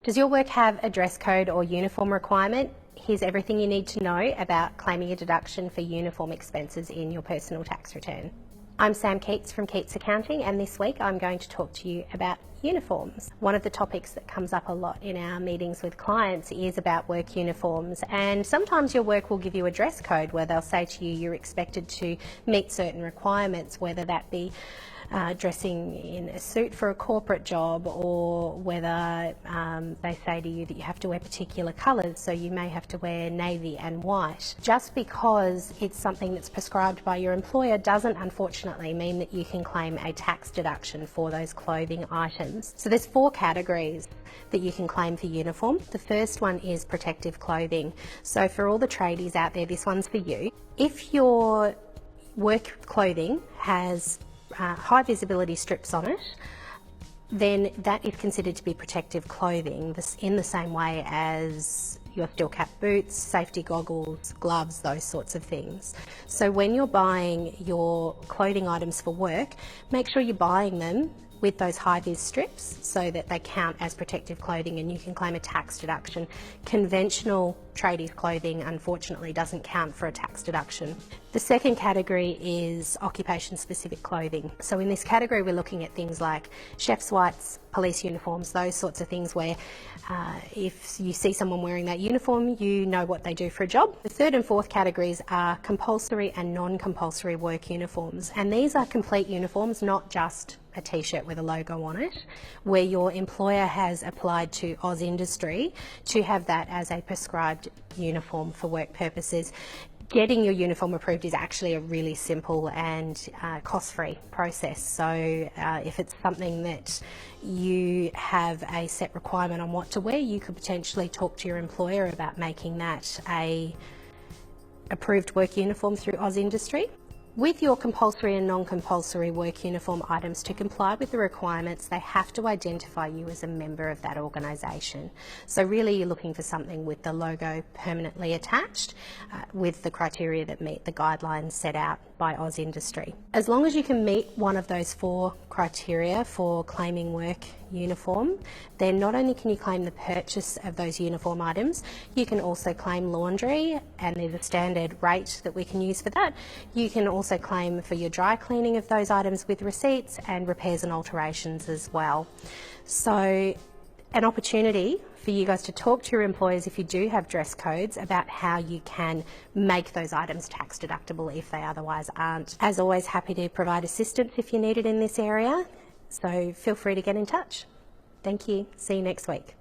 Does your work have a dress code or uniform requirement? Here's everything you need to know about claiming a deduction for uniform expenses in your personal tax return. I'm Sam Keats from Keats Accounting, and this week I'm going to talk to you about uniforms. One of the topics that comes up a lot in our meetings with clients is about work uniforms, and sometimes your work will give you a dress code where they'll say to you you're expected to meet certain requirements, whether that be dressing in a suit for a corporate job, or whether they say to you that you have to wear particular colours, so you may have to wear navy and white. Just because it's something that's prescribed by your employer doesn't unfortunately mean that you can claim a tax deduction for those clothing items. So there's 4 categories that you can claim for uniform. The first one is protective clothing. So for all the tradies out there, this one's for you. If your work clothing has high visibility strips on it, then that is considered to be protective clothing, in the same way as your steel cap boots, safety goggles, gloves, those sorts of things. So when you're buying your clothing items for work, make sure you're buying them with those high vis strips so that they count as protective clothing and you can claim a tax deduction. Conventional tradies clothing unfortunately doesn't count for a tax deduction. The second category is occupation specific clothing. So in this category we're looking at things like chef's whites, police uniforms, those sorts of things where if you see someone wearing that uniform, you know what they do for a job. The third and fourth categories are compulsory and non-compulsory work uniforms, and these are complete uniforms, not just a t-shirt with a logo on it, where your employer has applied to Oz Industry to have that as a prescribed uniform for work purposes. Getting your uniform approved is actually a really simple and cost-free process. So if it's something that you have a set requirement on what to wear, you could potentially talk to your employer about making that a approved work uniform through Oz Industry. With your compulsory and non-compulsory work uniform items, to comply with the requirements, they have to identify you as a member of that organisation. So really you're looking for something with the logo permanently attached with the criteria that meet the guidelines set out by Oz Industry. As long as you can meet one of those 4 criteria for claiming work uniform, then not only can you claim the purchase of those uniform items, you can also claim laundry, and there's a standard rate that we can use for that. You can also claim for your dry cleaning of those items with receipts, and repairs and alterations as well. So an opportunity for you guys to talk to your employers, if you do have dress codes, about how you can make those items tax deductible if they otherwise aren't. As always, happy to provide assistance if you need it in this area, so feel free to get in touch. Thank you. See you next week.